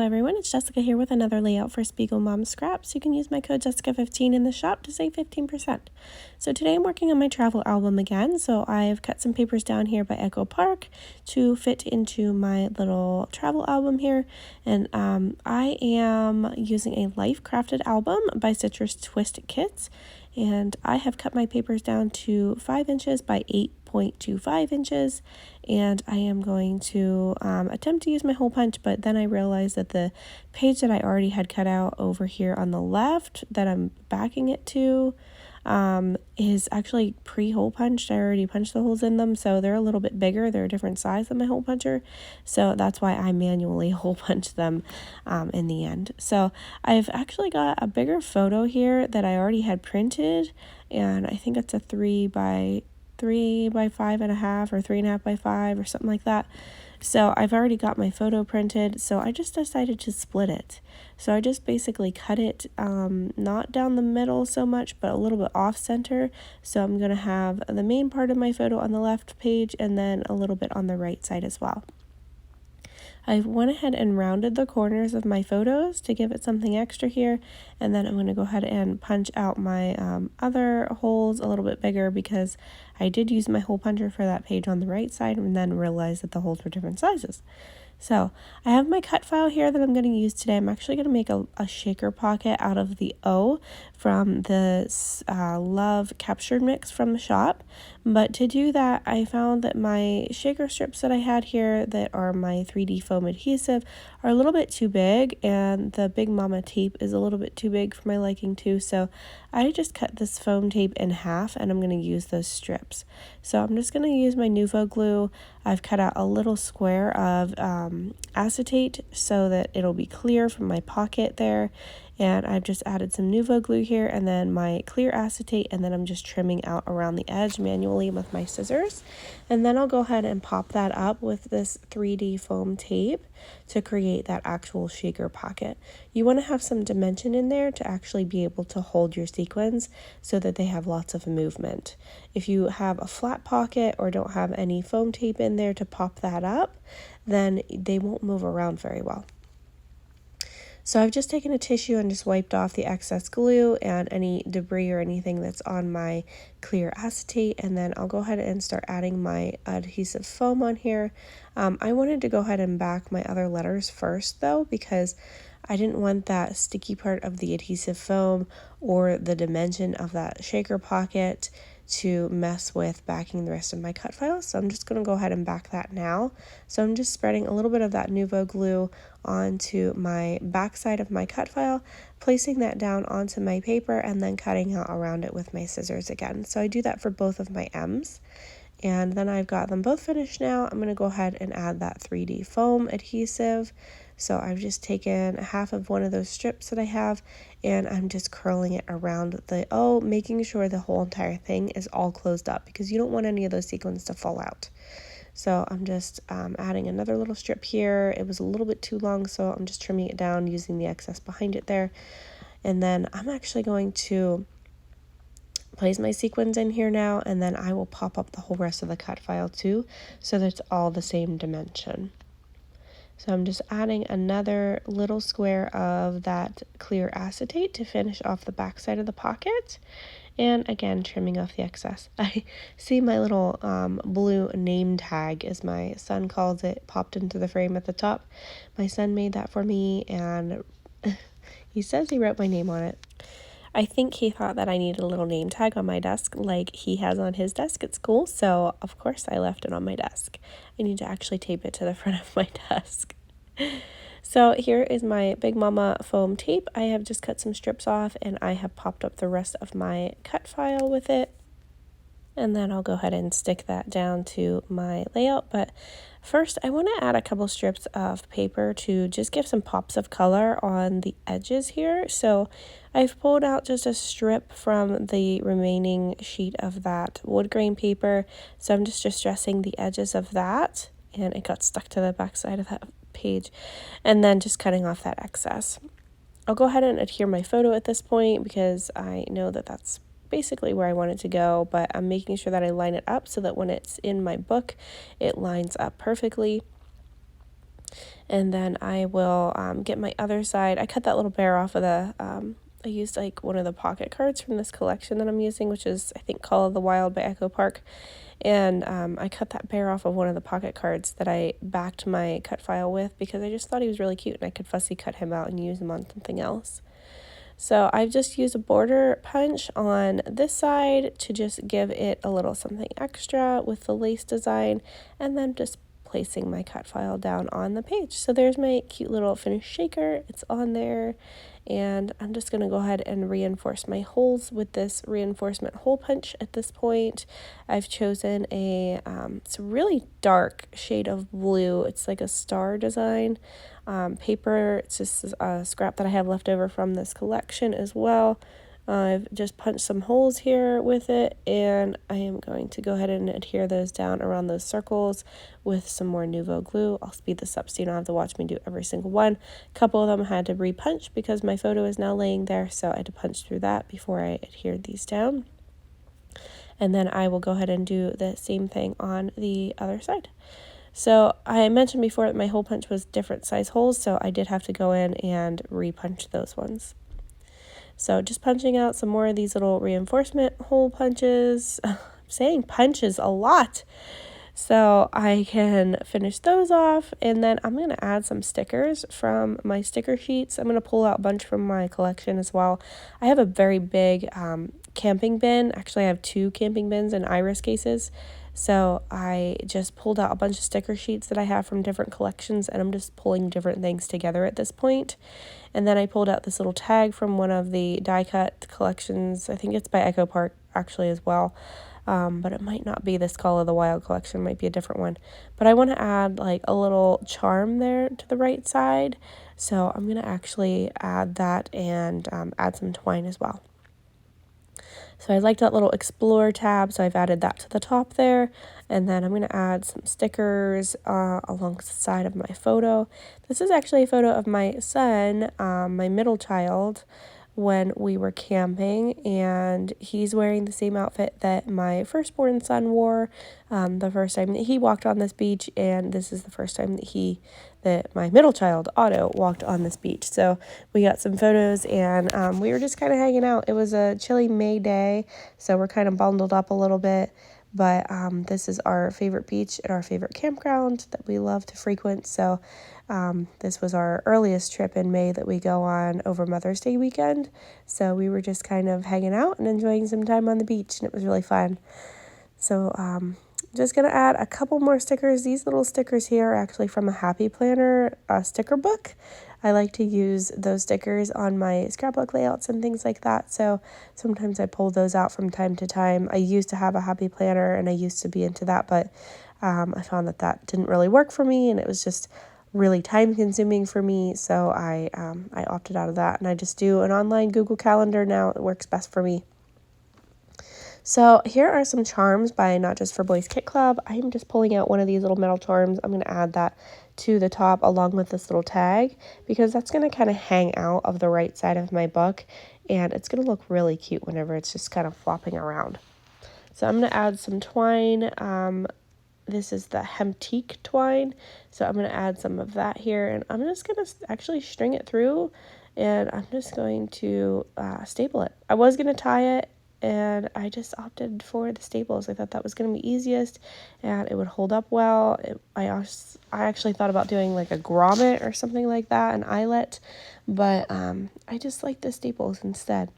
everyone, it's Jessica here with another layout for Spiegel Mom Scraps. You can use my code Jessica15 in the shop to save 15%. So today I'm working on my travel album again. So I've cut some papers down here by Echo Park to fit into my little travel album here. And I am using a Life Crafted album by Citrus Twist Kits. And I have cut my papers down to 5 inches by 8.25 inches, and I am going to attempt to use my hole punch, but then I realized that the page that I already had cut out over here on the left that I'm backing it to is actually pre-hole punched. I already punched the holes in them, so they're a little bit bigger. They're a different size than my hole puncher, so that's why I manually hole punch them in the end. So I've actually got a bigger photo here that I already had printed, and I think it's a 3 by 5.5 or 3.5 by 5 or something like that. So I've already got my photo printed, so I just decided to split it. So I just basically cut it not down the middle so much, but a little bit off center. So I'm going to have the main part of my photo on the left page and then a little bit on the right side as well. I went ahead and rounded the corners of my photos to give it something extra here, and then I'm going to go ahead and punch out my other holes a little bit bigger because I did use my hole puncher for that page on the right side and then realized that the holes were different sizes. So I have my cut file here that I'm going to use today. I'm actually going to make a shaker pocket out of the O from the Love Captured Mix from the shop. But to do that, I found that my shaker strips that I had here that are my 3D foam adhesive are a little bit too big, and the Big Mama tape is a little bit too big for my liking too. So I just cut this foam tape in half and I'm going to use those strips. So I'm just going to use my Nuvo glue. I've cut out a little square of acetate so that it'll be clear from my pocket there, and I've just added some Nuvo glue here and then my clear acetate, and then I'm just trimming out around the edge manually with my scissors. And then I'll go ahead and pop that up with this 3D foam tape to create that actual shaker pocket. You want to have some dimension in there to actually be able to hold your sequins so that they have lots of movement. If you have a flat pocket or don't have any foam tape in there to pop that up, then they won't move around very well. So I've just taken a tissue and just wiped off the excess glue and any debris or anything that's on my clear acetate, and then I'll go ahead and start adding my adhesive foam on here. I wanted to go ahead and back my other letters first though, because I didn't want that sticky part of the adhesive foam or the dimension of that shaker pocket to mess with backing the rest of my cut file. So I'm just going to go ahead and back that now. So I'm just spreading a little bit of that Nuvo glue onto my back side of my cut file, placing that down onto my paper, and then cutting out around it with my scissors again. So I do that for both of my M's. And then I've got them both finished now. I'm going to go ahead and add that 3D foam adhesive. So I've just taken half of one of those strips that I have, and I'm just curling it around the O, making sure the whole entire thing is all closed up because you don't want any of those sequins to fall out. So I'm just adding another little strip here. It was a little bit too long, so I'm just trimming it down using the excess behind it there. And then I'm actually going to place my sequins in here now, and then I will pop up the whole rest of the cut file too, so that it's all the same dimension. So I'm just adding another little square of that clear acetate to finish off the back side of the pocket, and again trimming off the excess. I see my little blue name tag, as my son calls it, popped into the frame at the top. My son made that for me, and he says he wrote my name on it. I think he thought that I needed a little name tag on my desk like he has on his desk at school, so of course I left it on my desk. I need to actually tape it to the front of my desk. So here is my Big Mama foam tape. I have just cut some strips off, and I have popped up the rest of my cut file with it. And then I'll go ahead and stick that down to my layout. But first, I want to add a couple strips of paper to just give some pops of color on the edges here. So I've pulled out just a strip from the remaining sheet of that wood grain paper. So I'm just distressing the edges of that, and it got stuck to the back side of that page, and then just cutting off that excess. I'll go ahead and adhere my photo at this point because I know that that's basically where I want it to go, but I'm making sure that I line it up so that when it's in my book, it lines up perfectly. And then I will get my other side. I cut that little bear off of the, I used like one of the pocket cards from this collection that I'm using, which is I think Call of the Wild by Echo Park. And I cut that bear off of one of the pocket cards that I backed my Cutfile with because I just thought he was really cute and I could fussy cut him out and use him on something else. So I've just used a border punch on this side to just give it a little something extra with the lace design, and then just placing my Cutfile down on the page. So there's my cute little finished shaker. It's on there, and I'm just going to go ahead and reinforce my holes with this reinforcement hole punch at this point. I've chosen it's a really dark shade of blue. It's like a star design paper. It's just a scrap that I have left over from this collection as well. I've just punched some holes here with it, and I am going to go ahead and adhere those down around those circles with some more Nuvo glue. I'll speed this up so you don't have to watch me do every single one. A couple of them I had to repunch because my photo is now laying there, so I had to punch through that before I adhered these down. And then I will go ahead and do the same thing on the other side. So I mentioned before that my hole punch was different size holes, so I did have to go in and repunch those ones. So just punching out some more of these little reinforcement hole punches. I'm saying punches a lot. So I can finish those off, and then I'm going to add some stickers from my sticker sheets. I'm going to pull out a bunch from my collection as well. I have a very big camping bin. Actually, I have 2 camping bins and iris cases. So I just pulled out a bunch of sticker sheets that I have from different collections, and I'm just pulling different things together at this point. And then I pulled out this little tag from one of the die cut collections. I think it's by Echo Park actually as well. But it might not be this Call of the Wild collection, it might be a different one. But I want to add like a little charm there to the right side. So I'm going to actually add that and add some twine as well. So I like that little Explore tab, so I've added that to the top there. And then I'm going to add some stickers along the side of my photo. This is actually a photo of my son, my middle child, when we were camping, and he's wearing the same outfit that my firstborn son wore the first time that he walked on this beach, and this is the first time that my middle child, Otto, walked on this beach. So we got some photos, and we were just kind of hanging out. It was a chilly May day, so we're kind of bundled up a little bit. But this is our favorite beach at our favorite campground that we love to frequent. So this was our earliest trip in May that we go on over Mother's Day weekend. So we were just kind of hanging out and enjoying some time on the beach, and it was really fun. So just going to add a couple more stickers. These little stickers here are actually from a Happy Planner sticker book. I like to use those stickers on my scrapbook layouts and things like that. So sometimes I pull those out from time to time. I used to have a Happy Planner and I used to be into that, but I found that didn't really work for me, and it was just really time consuming for me. So I opted out of that, and I just do an online Google Calendar now. It works best for me. So here are some charms by Not Just for Boys Kit Club. I'm just pulling out one of these little metal charms. I'm going to add that to the top along with this little tag, because that's going to kind of hang out of the right side of my book, and it's going to look really cute whenever it's just kind of flopping around. So I'm going to add some twine. This is the Hemtique twine, so I'm going to add some of that here, and I'm just going to actually string it through, and I'm just going to staple it. I was going to tie it, and I just opted for the staples. I thought that was going to be easiest, and it would hold up well. I actually thought about doing like a grommet or something like that, an eyelet, but I just like the staples instead.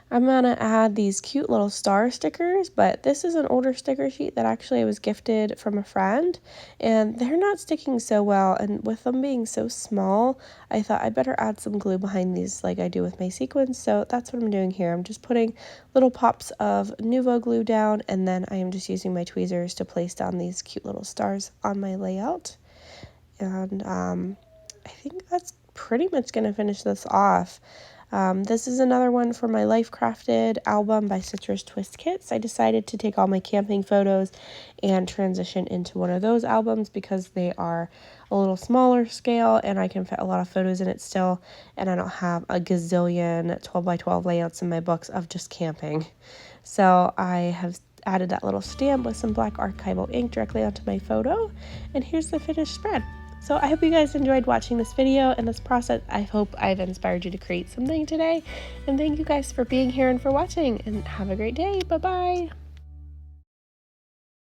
I'm going to add these cute little star stickers, but this is an older sticker sheet that actually I was gifted from a friend, and they're not sticking so well, and with them being so small, I thought I'd better add some glue behind these like I do with my sequins, so that's what I'm doing here. I'm just putting little pops of Nuvo glue down, and then I am just using my tweezers to place down these cute little stars on my layout, and I think that's pretty much going to finish this off. This is another one for my Life Crafted album by Citrus Twist Kits. I decided to take all my camping photos and transition into one of those albums because they are a little smaller scale and I can fit a lot of photos in it still, and I don't have a gazillion 12 by 12 layouts in my books of just camping. So I have added that little stamp with some black archival ink directly onto my photo, and here's the finished spread. So I hope you guys enjoyed watching this video and this process. I hope I've inspired you to create something today. And thank you guys for being here and for watching, and have a great day. Bye-bye.